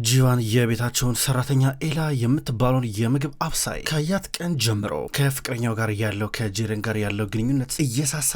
ጂዋን የቤታቸውን ሰራተኛ ኤላ የምትባለውን የምግብ አብሳይ ካያት ቀን ጀምሮ ከፍቅረኛው ጋር ያለው ከጄረን ጋር ያለው ግንኙነት እየሳሳ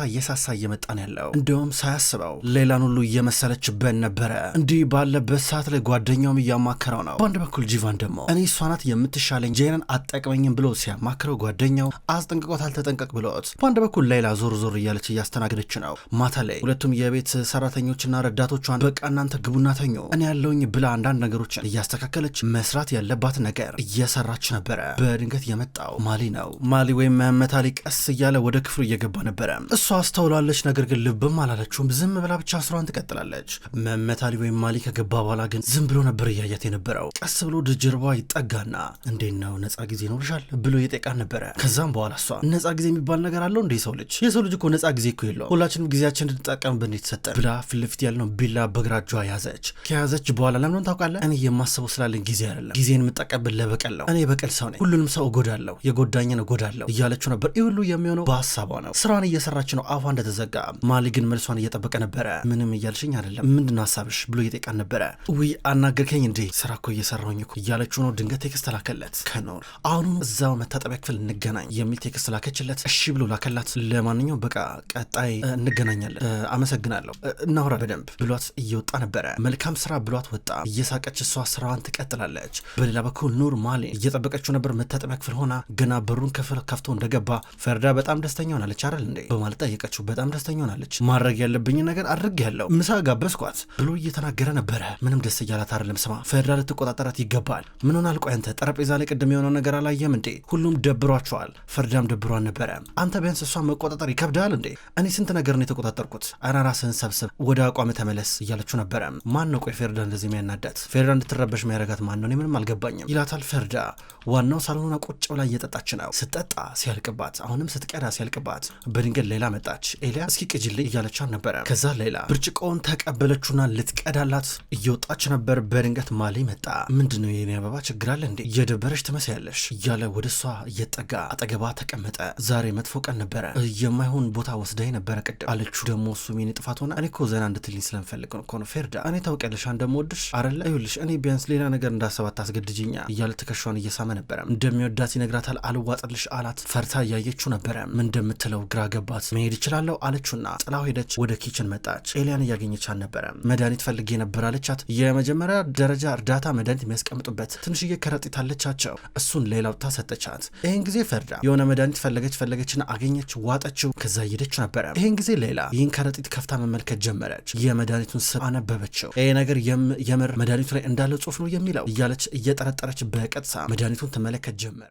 እየመጣ ነው ያለው። እንደውም ሳያስበው ሌላን ሁሉ እየመሰለችበት ነበረ። እንዲህ ባለበት ሰዓት ላይ ጓደኛውም እያማከረው ነው። በአንድ በኩል ጂቫን ደግሞ እኔ እሷ ናት የምትሻለኝ ጄረን አጠቅመኝም ብሎ ሲያማክረው ጓደኛው አስጠንቅቆት አልተጠንቀቅ ብሎት፣ በአንድ በኩል ሌላ ዞር እያለች እያስተናገደች ነው። ማታ ላይ ሁለቱም የቤት ሰራተኞችና ረዳቶቿን በቃ እናንተ ግቡና ተኙ እኔ ያለውኝ ብላ አንዳንድ ነገሮችን እያስተካከለች መስራት ያለባት ነገር እየሰራች ነበረ። በድንገት የመጣው ማሊ ነው። ማሊ ወይም መሐመድ አሊ ቀስ እያለ ወደ ክፍሉ እየገባ ነበረ። እሷ አስተውላለች፣ ነገር ግን ልብም አላለችውም። ዝም ብላ ብቻ ስራዋን ትቀጥላለች። መሐመድ አሊ ወይም ማሊ ከገባ በኋላ ግን ዝም ብሎ ነበር እያያት የነበረው። ቀስ ብሎ ጀርባዋ ይጠጋና እንዴት ነው ነፃ ጊዜ ይኖርሻል ብሎ የጠቃን ነበረ። ከዛም በኋላ እሷ ነፃ ጊዜ የሚባል ነገር አለው እንዴ? የሰው ልጅ እኮ ነፃ ጊዜ እኮ የለውም፣ ሁላችንም ጊዜያችን እንድንጠቀምበት የተሰጠን ብላ ፊት ለፊት ያለውን ቢላ በግራ እጇ ያዘች። ከያዘች በኋላ ለምን ታውቃለህ? እኔ የማስበው ስላለኝ ጊዜ አይደለም፣ ጊዜን የምጠቀምበት ለበቀል ነው። እኔ በቀል ሰው ነኝ፣ ሁሉንም ሰው እጎዳለሁ፣ የጎዳኝን እጎዳለሁ እያለችው ነበር። ይህ ሁሉ የሚሆነው በሀሳቧ ነው። ስራዋን እየሰራች ነው፣ አፏ እንደተዘጋ። ማሊ ግን መልሷን እየጠበቀ ነበረ። ምንም እያልሽኝ አይደለም፣ ምንድን ነው ሀሳብሽ ብሎ እየጠየቃን ነበረ። ውይ አናገርከኝ እንዴ? ስራ እኮ እየሰራሁኝ እኮ እያለችው ነው። ድንገት ቴክስት ላከለት። ከኖር አሁኑም እዛው መታጠቢያ ክፍል እንገናኝ የሚል ቴክስት ላከችለት። እሺ ብሎ ላከላት። ለማንኛውም በቃ ቀጣይ እንገናኛለን፣ አመሰግናለሁ፣ እናውራ በደንብ ብሏት እየወጣ ነበረ። መልካም ስራ ብሏት ወጣ። እየሳቀች እሷ ስራዋን ትቀጥላለች። በሌላ በኩል ኑር ማሊ እየጠበቀችው ነበር። መታጠቢያ ክፍል ሆና ገና በሩን ከፍቶ እንደገባ ፈርዳ በጣም ደስተኛ ሆናለች አይደል እንዴ በማለት ጠየቀችው። በጣም ደስተኛ ሆናለች። ማድረግ ያለብኝ ነገር አድርጌያለሁ፣ ምሳ ጋበዝኳት ብሎ እየተናገረ ነበረ። ምንም ደስ እያላት አይደለም። ስማ ፈርዳ ልትቆጣጠራት ይገባል። ምን ሆናል? ቆይ አንተ ጠረጴዛ ላይ ቅድም የሆነው ነገር አላየም እንዴ? ሁሉም ደብሯቸዋል። ፈርዳም ደብሯን ነበረ። አንተ ቢያንስ እሷን መቆጣጠር ይከብዳል እንዴ? እኔ ስንት ነገር ነው የተቆጣጠርኩት። ኧረ ራስህን ሰብስብ፣ ወደ አቋም ተመለስ እያለችው ነበረ። ማን ነው ቆይ ፈርዳ እንደዚህ የሚያናዳት? ፈርዳ እንድትረበሽ የሚያረጋት ማን ነው? እኔ ምንም አልገባኝም ይላታል። ፈርዳ ዋናው ሳሎኗ ቁጭ ብላ እየጠጣች ነው። ስትጠጣ ሲያልቅባት፣ አሁንም ስትቀዳ ሲያልቅባት፣ በድንገት ሌላ መጣች። ኤልያ እስኪ ቅጅልኝ እያለቻት ነበረ። ከዛ ሌላ ብርጭቆውን ተቀበለችውና ልትቀዳላት እየወጣች ነበር። በድንገት ማሊ መጣ። ምንድነው የኔ አበባ ችግር አለ እንዴ? እየደበረች ትመስያለሽ እያለ ወደ እሷ እየጠጋ አጠገባ ተቀመጠ። ዛሬ መጥፎ ቀን ነበረ፣ የማይሆን ቦታ ወስዳኝ ነበረ ቅድም አለችው። ደግሞ እሱ ሜን ጥፋት ሆነ። እኔ እኮ ዘና እንድትልኝ ስለምፈልግ ነው እኮ ነው ፈርዳ፣ እኔ ታውቂያለሽ እንደምወድሽ አረለ። ይኸውልሽ እኔ ቢያንስ ሌላ ነገር እንዳሰባት ታስገድጅኛ እያለ ትከሻዋን እየሳመ ነበረ። እንደሚወዳት ይነግራታል። አልዋጥልሽ አላት። ፈርታ እያየችው ነበረ። ምን እንደምትለው ግራ ገባት። መሄድ ይችላለሁ አለችውና ጥላው ሄደች። ወደ ኪችን መጣች። ኤሊያን እያገኘች አልነበረ። መድኃኒት ፈልጌ ነበር አለቻት። የመጀመሪያ ደረጃ እርዳታ መድኃኒት የሚያስቀምጡበት ትንሽዬ ከረጢት አለቻቸው። እሱን ሌላው ታሰጠቻት። ይህን ጊዜ ፈርዳ የሆነ መድኃኒት ፈለገችና አገኘች፣ ዋጠችው። ከዛ እየሄደች ነበረ። ይህን ጊዜ ሌላ ይህን ከረጢት ከፍታ መመልከት ጀመረች። የመድኃኒቱን ስም አነበበችው። ይሄ ነገር የምር መድኃኒቱ ላይ እንዳለ ጽሑፍ ነው የሚለው እያለች እየጠረጠረች በቀጥታ መድኃኒቱን ትመለከት ጀመረ።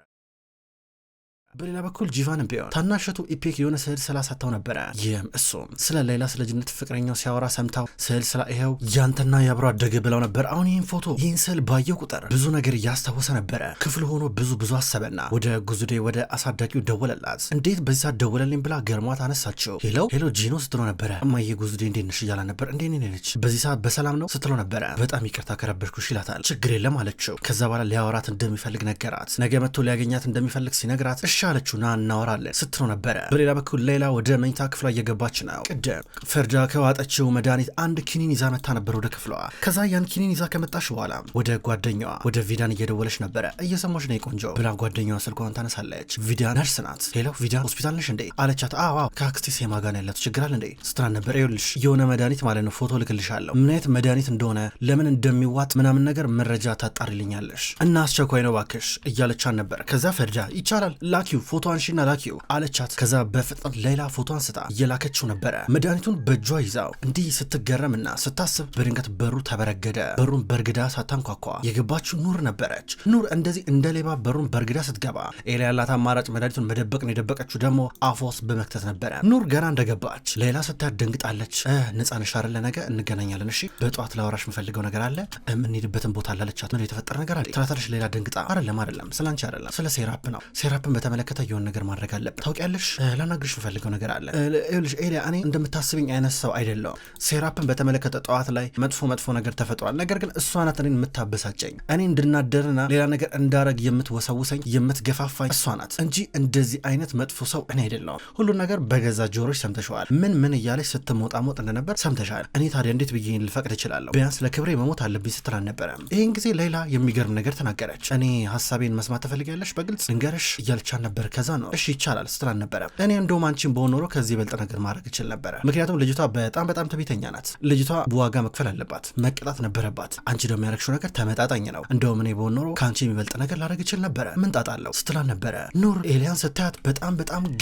በሌላ በኩል ጂቫንም ቢሆን ታናሸቱ ኢፔክ የሆነ ስዕል ስላሳታው ነበረ። ይህም እሱም ስለ ሌላ ስለ ጅነት ፍቅረኛው ሲያወራ ሰምታው ስዕል ስላ ይኸው ያንተና የአብሮ አደገ ብለው ነበር። አሁን ይህን ፎቶ ይህን ስዕል ባየው ቁጥር ብዙ ነገር እያስታወሰ ነበረ። ክፍል ሆኖ ብዙ አሰበና ወደ ጉዙዴ ወደ አሳዳጊው ደወለላት። እንዴት በዚህ ሰዓት ደወለልኝ ብላ ገርሟት አነሳችው። ሄሎ ጂኖ ስትለው ነበረ። እማዬ ጉዙዴ እንዴት ነሽ እያላ ነበር። እንዴት ነች በዚህ ሰዓት በሰላም ነው ስትለው ነበረ። በጣም ይቅርታ ከረበሽኩሽ ይላታል። ችግር የለም አለችው። ከዛ በኋላ ሊያወራት እንደሚፈልግ ነገራት። ነገ መጥቶ ሊያገኛት እንደሚፈልግ ሲነግራት እሺ አለችውና እናወራለን ስትለው ነበረ። በሌላ በኩል ሌላ ወደ መኝታ ክፍሏ እየገባች ነው። ቅድም ፈርዳ ከዋጠችው መድኃኒት አንድ ኪኒን ይዛ መታ ነበር ወደ ክፍሏ። ከዛ ያን ኪኒን ይዛ ከመጣች በኋላ ወደ ጓደኛዋ ወደ ቪዳን እየደወለች ነበረ። እየሰማች ነው ቆንጆ ብላ ጓደኛዋ ስልኳን ታነሳለች። ቪዳን ነርስ ናት። ሄሎ ቪዳን ሆስፒታል ነሽ እንዴ አለቻት። አዎ ከአክስቴ ሴማ ጋር ያላት ችግር አለ እንዴ ስትላን ነበር። ይኸውልሽ የሆነ መድኃኒት ማለት ነው ፎቶ ልክልሻለሁ፣ ምን አይነት መድኃኒት እንደሆነ ለምን እንደሚዋጥ ምናምን ነገር መረጃ ታጣሪልኛለሽ እና አስቸኳይ ነው ባክሽ እያለቻን ነበር። ከዛ ፈርዳ ይቻላል ላኪው ፎቶ አንሺና ላኪው አለቻት። ከዛ በፍጥነት ሌላ ፎቶ አንስታ እየላከችው ነበረ። መድኃኒቱን በእጇ ይዛው እንዲህ ስትገረምና ስታስብ በድንገት በሩ ተበረገደ። በሩን በርግዳ ሳታንኳኳ የገባችው ኑር ነበረች። ኑር እንደዚህ እንደ ሌባ በሩን በርግዳ ስትገባ ኤላ ያላት አማራጭ መድኃኒቱን መደበቅ ነው። የደበቀችው ደግሞ አፏ ውስጥ በመክተት ነበረ። ኑር ገና እንደገባች ሌላ ስታያት ደንግጣለች። ነፃነሽ አይደለ ነገ እንገናኛለን እሺ በጠዋት ላወራሽ የምፈልገው ነገር አለ የምንሄድበትን ቦታ አላለቻት። ምን የተፈጠረ ነገር አለ ትላታለች። ሌላ ደንግጣ አይደለም ስላንቺ አይደለም ስለ ሴራፕ ነው። ሴራፕን በተመለከተ በተመለከተ የሆነ ነገር ማድረግ አለብን። ታውቂያለሽ ላናግርሽ የምፈልገው ነገር አለ። ይኸውልሽ ኤሊያ እኔ እንደምታስብኝ አይነት ሰው አይደለሁም። ሴራፕን በተመለከተ ጠዋት ላይ መጥፎ ነገር ተፈጥሯል። ነገር ግን እሷ ናት እኔን የምታበሳጨኝ፣ እኔ እንድናደርና ሌላ ነገር እንዳረግ የምትወሰውሰኝ የምትገፋፋኝ እሷ ናት እንጂ እንደዚህ አይነት መጥፎ ሰው እኔ አይደለሁም። ሁሉን ነገር በገዛ ጆሮች ሰምተሽዋል። ምን እያለች ስትሞጣሞጥ እንደነበር ሰምተሻል። እኔ ታዲያ እንዴት ብዬ ልፈቅድ እችላለሁ? ቢያንስ ለክብሬ መሞት አለብኝ ስትል አልነበረም? ይህን ጊዜ ሌላ የሚገርም ነገር ተናገረች። እኔ ሀሳቤን መስማት ትፈልጊያለሽ? በግልጽ ልንገርሽ እያልቻል ነበር። ከዛ ነው እሺ ይቻላል ስትል አልነበረም? እኔ እንደውም አንቺን በሆን ኖሮ ከዚህ በልጥ ነገር ማድረግ እችል ነበረ። ምክንያቱም ልጅቷ በጣም ትዕቢተኛ ናት። ልጅቷ ዋጋ መክፈል አለባት፣ መቀጣት ነበረባት። አንቺ ደግሞ ያረግሽው ነገር ተመጣጣኝ ነው። እንደውም እኔ በሆን ኖሮ ከአንቺ የሚበልጥ ነገር ላደርግ እችል ነበረ። ምን ጣጣ አለው ስትል አልነበረ? ኑር ኤሊያን ስታያት በጣም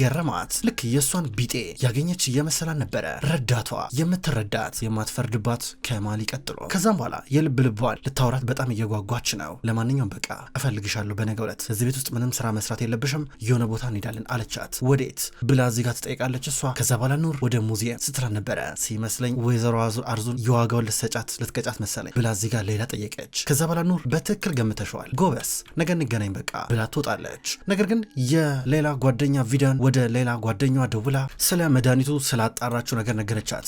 ገረማት። ልክ የእሷን ቢጤ ያገኘች እየመሰላን ነበረ። ረዳቷ የምትረዳት የማትፈርድባት ከማሊ ቀጥሎ። ከዛም በኋላ የልብ ልቧን ልታወራት በጣም እየጓጓች ነው። ለማንኛውም በቃ እፈልግሻለሁ፣ በነገው ዕለት እዚህ ቤት ውስጥ ምንም ስራ መስራት የለብሽም፣ የሆነ ቦታ እንሄዳለን አለቻት። ወዴት ብላ እዚህ ጋር ትጠይቃለች እሷ። ከዛ በኋላ ኑር ወደ ሙዚየም ስትላን ነበረ። ሲመስለኝ ወይዘሮ አርዙን የዋጋውን ልትቀጫት መሰለኝ ብላ እዚህ ጋር ሌላ ጠየቀች። ከዛ በኋላ ኑር በትክክል ገምተሸዋል፣ ጎበስ ነገ እንገናኝ በቃ ብላ ትወጣለች። ነገር ግን የሌላ ጓደኛ ቪዳን ወደ ሌላ ጓደኛዋ ደውላ ስለ መድኃኒቱ ስላጣራችው ነገር ነገረቻት።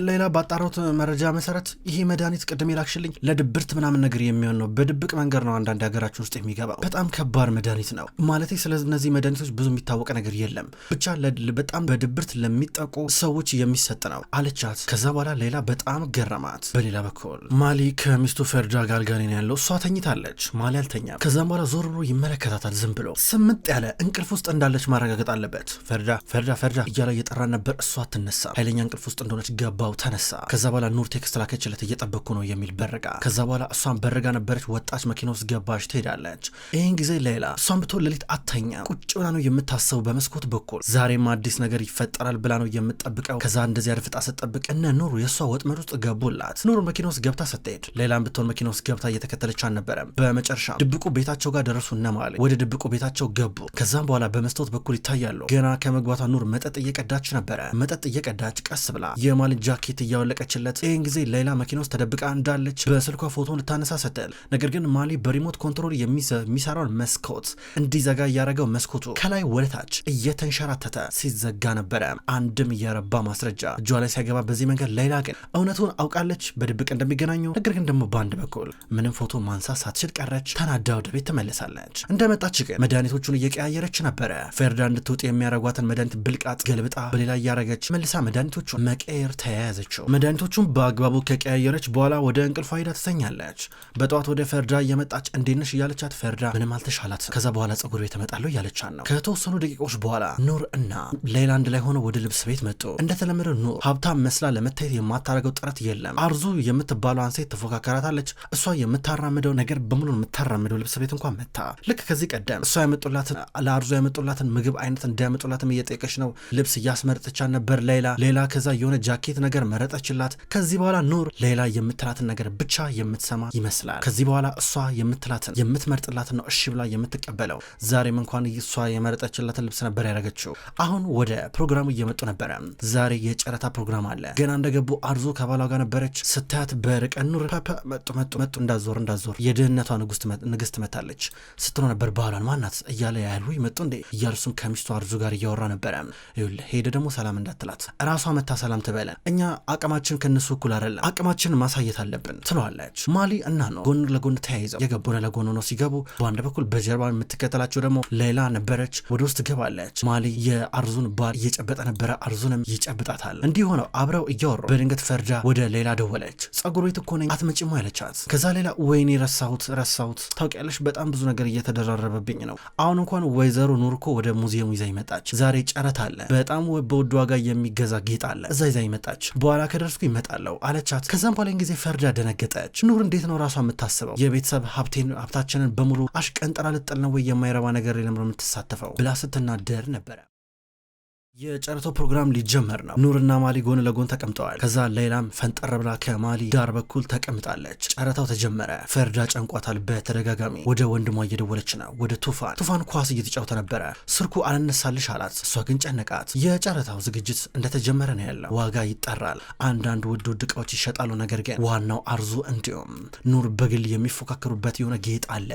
ሌላ ባጣራሁት መረጃ መሰረት ይሄ መድኃኒት ቅድም የላክሽልኝ ለድብርት ምናምን ነገር የሚሆን ነው። በድብቅ መንገድ ነው አንዳንድ ሀገራችን ውስጥ የሚገባው። በጣም ከባድ መድኃኒት ነው ማለት ስለ እነዚህ መድኃኒቶች ብዙ የሚታወቀ ነገር የለም። ብቻ በጣም በድብርት ለሚጠቁ ሰዎች የሚሰጥ ነው አለቻት። ከዛ በኋላ ሌላ በጣም ገረማት። በሌላ በኩል ማሊ ከሚስቱ ፈርዳ ጋር አልጋ ላይ ያለው፣ እሷ ተኝታለች፣ ማሊ አልተኛም። ከዛም በኋላ ዞር ብሎ ይመለከታታል። ዝም ብሎ ስምጥ ያለ እንቅልፍ ውስጥ እንዳለች ማረጋገጥ አለበት። ፈርዳ እያለ እየጠራን ነበር። እሷ ትነሳ። ኃይለኛ እንቅልፍ ውስጥ እንደሆነች ገባው፣ ተነሳ። ከዛ በኋላ ኑር ቴክስት ላከችለት እየጠበቅኩ ነው የሚል በረጋ። ከዛ በኋላ እሷን በረጋ ነበረች፣ ወጣች፣ መኪና ውስጥ ገባች፣ ትሄዳለች። ይህን ጊዜ ሌላ እሷን ብትሆን ሌሊት አተኛ ቁጭ ብላ ነው የምታሰቡ በመስኮት በኩል ዛሬም አዲስ ነገር ይፈጠራል ብላ ነው የምትጠብቀው። ከዛ እንደዚህ አድፍጣ ስትጠብቅ እነ ኑሩ የእሷ ወጥመድ ውስጥ ገቡላት። ኑሩ መኪና ውስጥ ገብታ ስትሄድ ሌላም ብትሆን መኪና ውስጥ ገብታ እየተከተለች አልነበረም። በመጨረሻ ድብቁ ቤታቸው ጋር ደረሱ። እነ ማለ ወደ ድብቁ ቤታቸው ገቡ። ከዛም በኋላ በመስታወት በኩል ይታያሉ። ገና ከመግባቷ ኑር መጠጥ እየቀዳች ነበረ። መጠጥ እየቀዳች ቀስ ብላ የማልን ጃኬት እያወለቀችለት። ይህን ጊዜ ሌላ መኪና ውስጥ ተደብቃ እንዳለች በስልኳ ፎቶ ልታነሳ ስትል፣ ነገር ግን ማሊ በሪሞት ኮንትሮል የሚሰራውን መስኮት እንዲዘጋ እያደረገው መስኮቱ ከላይ ወደታች እየተንሸራተተ ሲዘጋ ነበረ። አንድም የረባ ማስረጃ እጇ ላይ ሳይገባ በዚህ መንገድ ሌላ ግን እውነቱን አውቃለች በድብቅ እንደሚገናኙ። ነገር ግን ደግሞ በአንድ በኩል ምንም ፎቶ ማንሳት ሳትችል ቀረች። ተናዳ ወደ ቤት ትመለሳለች። እንደመጣች ግን መድኃኒቶቹን እየቀያየረች ነበረ። ፈርዳ እንድትውጥ የሚያረጓትን መድኃኒት ብልቃጥ ገልብጣ በሌላ እያረገች መልሳ መድኃኒቶቹን መቀየር ተያያዘችው። መድኃኒቶቹን በአግባቡ ከቀያየረች በኋላ ወደ እንቅልፏ ሄዳ ትተኛለች። በጠዋት ወደ ፈርዳ እየመጣች እንዴት ነሽ እያለቻት ፈርዳ ምንም አልተሻላትም። ከዛ በኋላ ጸጉር ቤት እመጣለሁ እያለቻት ነው። ከተወሰኑ ደቂቃዎች በኋላ ኑር እና ሌላ አንድ ላይ ሆነው ወደ ልብስ ቤት መጡ። እንደተለመደው ኑር ሀብታም መስላ ለመታየት የማታረገው ጥረት የለም። አርዙ የምትባለዋን ሴት ትፎካከራታለች። እሷ የምታራምደው ነገር በሙሉ የምታራምደው ልብስ ቤት እንኳን መታ ልክ ከዚህ ቀደም እሷ ለአርዙ ያመጡላትን ምግብ አይነት እንዲያመጡላትም እየጠየቀች ነው። ልብስ እያስመረጠቻት ነበር ሌላ ከዛ የሆነ ጃኬት ነገር መረጠችላት። ከዚህ በኋላ ኑር ሌላ የምትላትን ነገር ብቻ የምትሰማ ይመስላል። ከዚህ በኋላ እሷ የምትላትን የምትመርጥላትን ነው እሺ ብላ የምትቀበለው። ዛሬም እንኳን እሷ የመረጠችላትን ልብስ ነበር ያደረገችው። አሁን ወደ ፕሮግራሙ እየመጡ ነበረ። ዛሬ የጨረታ ፕሮግራም አለ። ገና እንደገቡ አርዙ ከባሏ ጋር ነበረች። ስታያት በርቀን ኑር መጡ እንዳዞር የድህነቷ ንግስት መታለች ስትሎ ነበር። ባሏን ማናት እያለ ያሉ ይመጡ እንዴ እያሉ እሱም ከሚስቱ አርዙ ጋር እያወራ ነበረ። ሄደ ደግሞ ሰላም እንዳትላት ራሷ መታ ሰላም ትበለን። እኛ አቅማችን ከነሱ እኩል አይደለም፣ አቅማችንን ማሳየት አለብን ትለዋለች። ማሊ እና ነው ጎን ለጎን ተያይዘው የገቡ ለጎን ነው ሲገቡ፣ በአንድ በኩል በጀርባ የምትከተላቸው ደግሞ ሌላ ነበረች። ወደ ውስጥ ገባለች። ማሊ የአርዙን ባል እየጨበጠ ነበረ፣ አርዙንም ይጨብጣታል። እንዲህ ሆነው አብረው እያወሩ በድንገት ፈርዳ ወደ ሌላ ደወለች። ጸጉር ቤት እኮ ነኝ አትመጪም ያለቻት። ከዛ ሌላ ወይኔ ረሳሁት ታውቂያለሽ፣ በጣም ብዙ ነገር እየተደራረበብኝ ነው። አሁን እንኳን ወይዘሮ ኑር እኮ ወደ ሙዚየሙ ይዛ ይመጣች። ዛሬ ጨረታ አለ፣ በጣም በውድ ዋጋ የሚገዛ ጌጥ አለ፣ እዛ ይዛ ይመጣች። በኋላ ከደረስኩ ይመጣለሁ አለቻት። ከዛም በኋላ ጊዜ ፈርዳ ደነገጠች። ኑር እንዴት ነው ራሷ የምታስበው? የቤተሰብ ሀብታችንን በሙሉ አሽቀንጥራ ልጥል ነው ወይ? የማይረባ ነገር የለም የምትሳተፈው ብላ ስትናደር ነበረ። የጨረታው ፕሮግራም ሊጀመር ነው። ኑርና ማሊ ጎን ለጎን ተቀምጠዋል። ከዛ ሌላም ፈንጠር ብላ ከማሊ ዳር በኩል ተቀምጣለች። ጨረታው ተጀመረ። ፈርዳ ጨንቋታል። በተደጋጋሚ ወደ ወንድሟ እየደወለች ነው፣ ወደ ቱፋን ኳስ እየተጫወተ ነበረ። ስልኩ አልነሳልሽ አላት። እሷ ግን ጨነቃት። የጨረታው ዝግጅት እንደተጀመረ ነው ያለው። ዋጋ ይጠራል። አንዳንድ ውድ እቃዎች ይሸጣሉ። ነገር ግን ዋናው አርዙ እንዲሁም ኑር በግል የሚፎካከሩበት የሆነ ጌጥ አለ።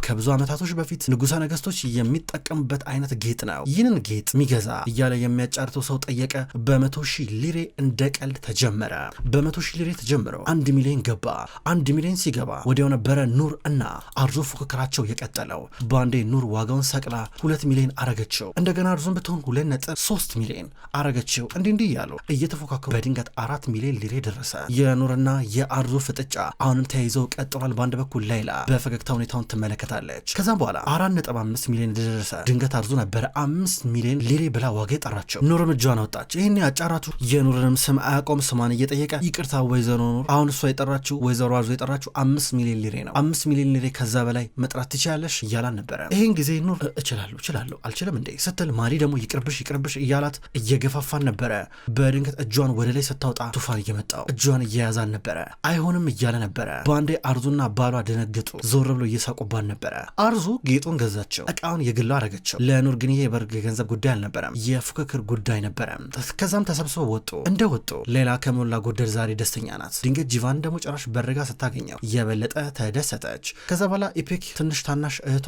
ከብዙ ዓመታቶች በፊት ንጉሠ ነገስቶች የሚጠቀሙበት አይነት ጌጥ ነው። ይህንን ጌጥ ሚገዛ እያለ የሚያጫርተው ሰው ጠየቀ። በ100,000 ሊሬ እንደ ቀልድ ተጀመረ። በ100,000 ሊሬ ተጀምረው 1 ሚሊዮን ገባ። 1 ሚሊዮን ሲገባ ወዲያው ነበረ ኑር እና አርዙ ፉክክራቸው የቀጠለው። ባንዴ ኑር ዋጋውን ሰቅላ 2 ሚሊዮን አረገችው። እንደገና አርዙን ብትሆን 2.3 ሚሊዮን አረገችው። እንዲህ ያሉ እየተፎካከሩ በድንገት 4 ሚሊዮን ሊሬ ደረሰ። የኑርና የአርዙ ፍጥጫ አሁንም ተያይዘው ቀጥሏል። በአንድ በኩል ላይላ በፈገግታ ሁኔታውን ትመለከታለች። ከዛም በኋላ 4.5 ሚሊዮን ደረሰ። ድንገት አርዙ ነበረ 5 ሚሊዮን ሊሬ ብላ ዋጋ ጠራቸው። ኑርም እጇን አወጣች። ይህን ያጫራቱ የኑርንም ስም አያቆም ስሟን እየጠየቀ ይቅርታ ወይዘሮ ኑር፣ አሁን እሷ የጠራችው ወይዘሮ አርዙ የጠራችው 5 ሚሊዮን ሊሬ ነው። 5 ሚሊዮን ሊሬ ከዛ በላይ መጥራት ትችላለሽ እያላን ነበረ። ይህን ጊዜ ኑር እችላለሁ አልችልም እንዴ ስትል ማሊ ደግሞ ይቅርብሽ እያላት እየገፋፋን ነበረ። በድንገት እጇን ወደ ላይ ስታወጣ ቱፋን እየመጣው እጇን እየያዛን ነበረ። አይሆንም እያለ ነበረ። በአንዴ አርዙና ባሏ ደነገጡ። ዞር ብሎ እየሳቁባን ነበረ። አርዙ ጌጡን ገዛቸው፣ እቃውን የግሏ አረገችው። ለኑር ግን ይሄ የበርግ ገንዘብ ጉዳይ አልነበረም፣ የፉክክር ጉዳይ ነበረ። ከዛም ተሰብስበው ወጡ። ሌላ ከሞላ ጎደል ዛሬ ደስተኛ ናት። ድንገት ጂቫን ደግሞ ጭራሽ በርጋ ስታገኘው የበለጠ ተደሰተች። ከዛ በኋላ ኢፔክ ታናሽ እህቷ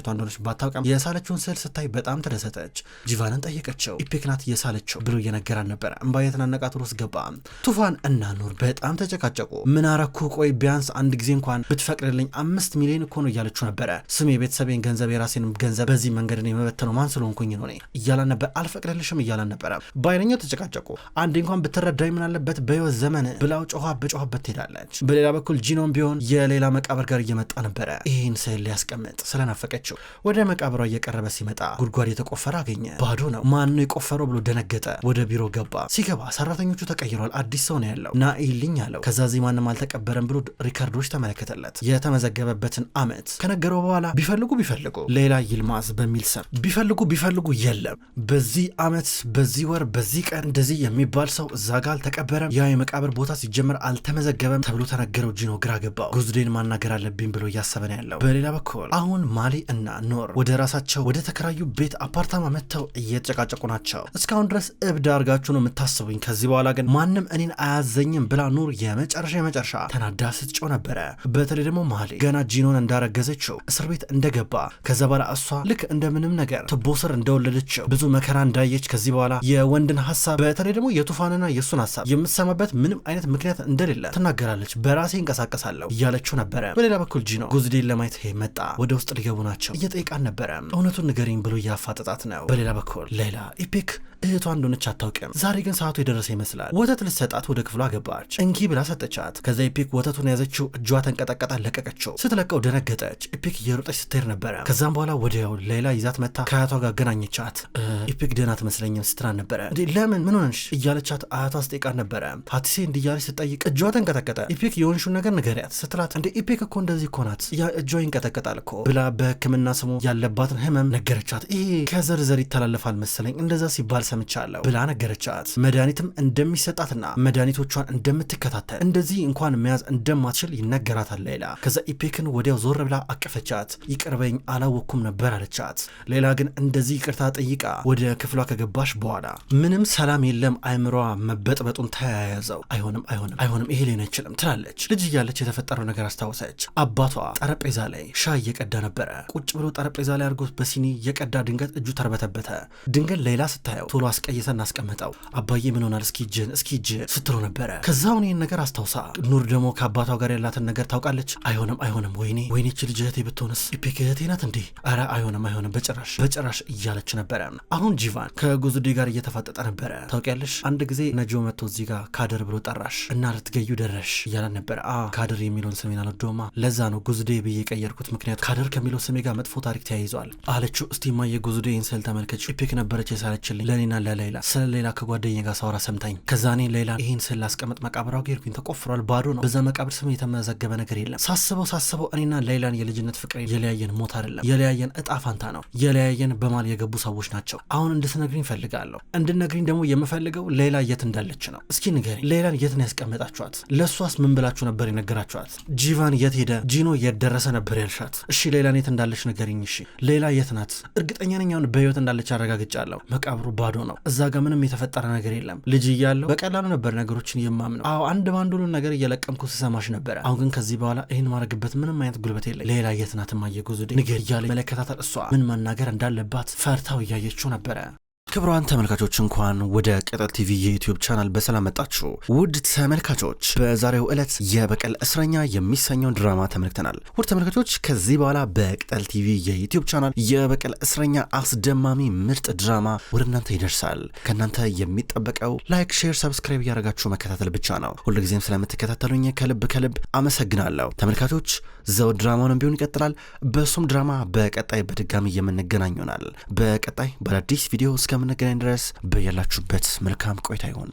እንደሆነች ባታውቅም የሳለችውን ስዕል ስታይ በጣም ተደሰተች። ጂቫንን ጠየቀችው። ኢፔክ ናት የሳለችው ብሎ እየነገራን ነበረ። እምባ የተናነቃት ውስጥ ገባ። ቱፋን እና ኑር በጣም ተጨቃጨቁ። ምን አረኩ? ቆይ ቢያንስ አንድ ጊዜ እንኳን ብትፈቅድልኝ 5 ሚሊዮን እኮ ነው እያለችው ነበረ። ስም የቤተሰቤን ገንዘብ የራሴንም ገንዘብ በዚህ መንገድ ነው የመበተነው ማን ስለሆንኩኝ ነው እያላን ነበር። አልፈቅድልሽም እያላን ነበረ። በአይነኛው ተጨቃጨቁ። አንዴ እንኳን ብትረዳኝ ምን አለበት በህይወት ዘመን ብላው ጮኻበት ትሄዳለች። በሌላ በኩል ጂኖም ቢሆን የሌላ መቃብር ጋር እየመጣ ነበረ። ይህን ስዕል ሊያስቀምጥ ስለናፈቀችው ወደ መቃብሯ እየቀረበ ሲመጣ ጉድጓድ የተቆፈረ አገኘ። ባዶ ነው። ማን ነው የቆፈረው ብሎ ደነገጠ። ወደ ቢሮ ገባ። ሲገባ ሰራተኞቹ ተቀይረዋል። አዲስ ሰው ነው ያለው። ናኢልኝ አለው። ከዛ ዚህ ማንም አልተቀበረም ብሎ ሪካርዶች ተመለከተለት። የተመዘገበበትን አመት ከነገረው በኋላ ቢፈልጉ ሌላ ይልማዝ በሚል ስም ቢፈልጉ የለም። በዚህ አመት በዚህ ወር በዚህ ቀን እንደዚህ የሚባል ሰው እዛ ጋር አልተቀበረም። ያ የመቃብር ቦታ ሲጀመር አልተመዘገበም ተብሎ ተነገረው። ጂኖ ግራ ገባው። ጉዝዴን ማናገር አለብኝ ብሎ እያሰበ ነው ያለው። በሌላ በኩል አሁን ማሊ እና ኖር ወደ ራሳቸው ወደ ተከራዩ ቤት አፓርታማ መጥተው እየተጨቃጨቁ ናቸው። እስካሁን ድረስ እብድ አድርጋችሁ ነው የምታስቡኝ፣ ከዚህ በኋላ ግን ማንም እኔን አያዘኝም ብላ ኑር የመጨረሻ ተናዳ ስትጮህ ነበረ። በተለይ ደግሞ ማሊ ገና ጂኖን እንዳረገዘችው እስር ቤት እንደገባ ከዛ በኋላ እሷ ልክ እንደምንም ነገር ትቦ ስር እንደወለደችው ብዙ መከራ እንዳየች ከዚህ በኋላ የወንድን ሀሳብ በተለይ ደግሞ የቱፋንና የእሱን ሀሳብ የምትሰማበት ምንም አይነት ምክንያት እንደሌለ ትናገራለች። በራሴ እንቀሳቀሳለሁ እያለችው ነበረ። በሌላ በኩል ጂኖ ጉዝዴን ለማየት መጣ። ወደ ውስጥ ሊገቡ ናቸው። እየጠየቃን ነበረ። እውነቱን ንገሪኝ ብሎ እያፋጠጣት ነው። በሌላ በኩል ሌላ ኢፔክ እህቷ እንደሆነች አታውቅም። ዛሬ ግን ሰዓቱ የደረሰ ይመስላል። ወተት ልትሰጣት ወደ ክፍሏ ገባች። እንኪ ብላ ሰጠቻት። ከዛ ኢፔክ ወተቱን ያዘችው፣ እጇ ተንቀጠቀጣ፣ ለቀቀችው። ስትለቀው ደነገጠች። ኢፔክ እየሮጠች ስትሄድ ነበረ። ከዛም በኋላ ወዲያው ሌላ ይዛት መታ ከአያቷ ጋር አገናኘቻት። ኢፔክ ደህና ትመስለኝም ስትላን ነበረ። እንዴ ለምን ምን ሆነሽ እያለቻት አያቷ ስጠይቃት ነበረ። ሀቲሴ እንዲያለች ስትጠይቅ እጇ ተንቀጠቀጠ። ኢፔክ የሆንሹን ነገር ንገሪያት ስትላት እንዴ ኢፔክ እኮ እንደዚህ እኮ ናት እጇ ይንቀጠቀጣል እኮ ብላ በሕክምና ስሙ ያለባትን ህመም ነገረቻት። ይሄ ከዘርዘር ይተላለፋል መሰለኝ እንደዛ ሲባል ሰምቻለሁ ብላ ነገረቻት። መድኃኒትም እንደሚሰጣትና መድኃኒቶቿን እንደምትከታተል እንደዚህ እንኳን መያዝ እንደማትችል ይነገራታል ሌላ። ከዛ ኢፔክን ወዲያው ዞር ብላ አቀፈቻት። ይቅርበኝ አላወኩም ነበር አለቻት። ሌላ ግን እንደዚህ ይቅርታ ጠይቃ ወደ ክፍሏ ከገባሽ በኋላ ምንም ሰላም የለም። አይምሯ መበጥበጡን ተያያዘው። አይሆንም ይሄ ሊሆን አይችልም ትላለች። ልጅ እያለች የተፈጠረው ነገር አስታወሰች። አባቷ ጠረጴዛ ላይ ሻይ እየቀዳ ነበረ። ቁጭ ብሎ ጠረጴዛ ላይ አድርጎ በሲኒ እየቀዳ ድንገት እጁ ተርበተበተ። ድንገት ሌላ ስታየው ቶሎ አስቀይሰን አስቀመጠው። አባዬ ምን ሆናል እስኪ እጅ ስትሎ ነበረ። ከዛውን ይህን ነገር አስታውሳ ኑር ደግሞ ከአባቷ ጋር ያላትን ነገር ታውቃለች። አይሆንም ወይኔ እቺ ልጅ እህቴ ብትሆንስ ኢፔክ እህቴ ናት እንዴ? ኧረ አይሆንም በጭራሽ እያለች ነበረ። አሁን ጂቫን ከጉዝዴ ጋር እየተፋጠጠ ነበረ። ታውቂያለሽ አንድ ጊዜ ነጆ መጥቶ እዚህ ጋር ካደር ብሎ ጠራሽ እና ልትገዩ ደረሽ እያለን ነበረ። ካደር የሚለውን ስሜን አልወደውማ፣ ለዛ ነው ጉዝዴ ብዬ የቀየርኩት፣ ምክንያቱ ካደር ከሚለው ስሜ ጋር መጥፎ ታሪክ ተያይዟል አለችው። እስቲ ማየ ጉዝዴ ስል ተመልከች፣ ኢፔክ ነበረች የሳለችልኝ ለእኔ ለእኔና ለሌላ ስለ ሌላ ከጓደኛ ጋር ሳወራ ሰምታኝ ከዛ እኔ ሌላ ይህን ስል ላስቀምጥ መቃብራው ጌርኩኝ ተቆፍሯል ባዶ ነው በዛ መቃብር ስም የተመዘገበ ነገር የለም ሳስበው እኔና ሌላን የልጅነት ፍቅር የለያየን ሞት አይደለም የለያየን እጣ ፋንታ ነው የለያየን በማል የገቡ ሰዎች ናቸው አሁን እንድትነግሪኝ ፈልጋለሁ እንድትነግሪኝ ደግሞ የምፈልገው ሌላ የት እንዳለች ነው እስኪ ንገሪኝ ሌላን የት ነው ያስቀመጣችኋት ለሷስ ምን ብላችሁ ነበር የነገራችኋት ጂቫን የት ሄደ ጂኖ የት ደረሰ ነበር ያልሻት እሺ ሌላን የት እንዳለች ንገሪኝ እሺ ሌላ የት ናት እርግጠኛ ነኝ አሁን በህይወት እንዳለች አረጋግጫለሁ መቃብሩ ባዶ ነው እዛ ጋር ምንም የተፈጠረ ነገር የለም ልጅ እያለሁ በቀላሉ ነበር ነገሮችን የማምነው አዎ አንድ ባንድ ሁሉ ነገር እየለቀምኩ ስሰማሽ ነበር አሁን ግን ከዚህ በኋላ ይሄን ማድረግበት ምንም አይነት ጉልበት የለም ሌላ የት ናት ማየጉዙ ንገር እያለ መለከታተል እሷ ምን መናገር እንዳለባት ፈርታው እያየችው ነበረ ክብሯን ተመልካቾች እንኳን ወደ ቅጠል ቲቪ የዩቲዩብ ቻናል በሰላም መጣችሁ ውድ ተመልካቾች በዛሬው ዕለት የበቀል እስረኛ የሚሰኘውን ድራማ ተመልክተናል ውድ ተመልካቾች ከዚህ በኋላ በቅጠል ቲቪ የዩቲዩብ ቻናል የበቀል እስረኛ አስደማሚ ምርጥ ድራማ ወደ እናንተ ይደርሳል ከእናንተ የሚጠበቀው ላይክ ሼር ሰብስክራይብ እያደረጋችሁ መከታተል ብቻ ነው ሁልጊዜም ስለምትከታተሉኝ ከልብ አመሰግናለሁ ተመልካቾች ዘውድ ድራማውን ቢሆን ይቀጥላል በሱም ድራማ በቀጣይ በድጋሚ የምንገናኝ ይሆናል በቀጣይ በአዲስ ቪዲዮ እስከምንገናኝ ድረስ በያላችሁበት መልካም ቆይታ ይሁን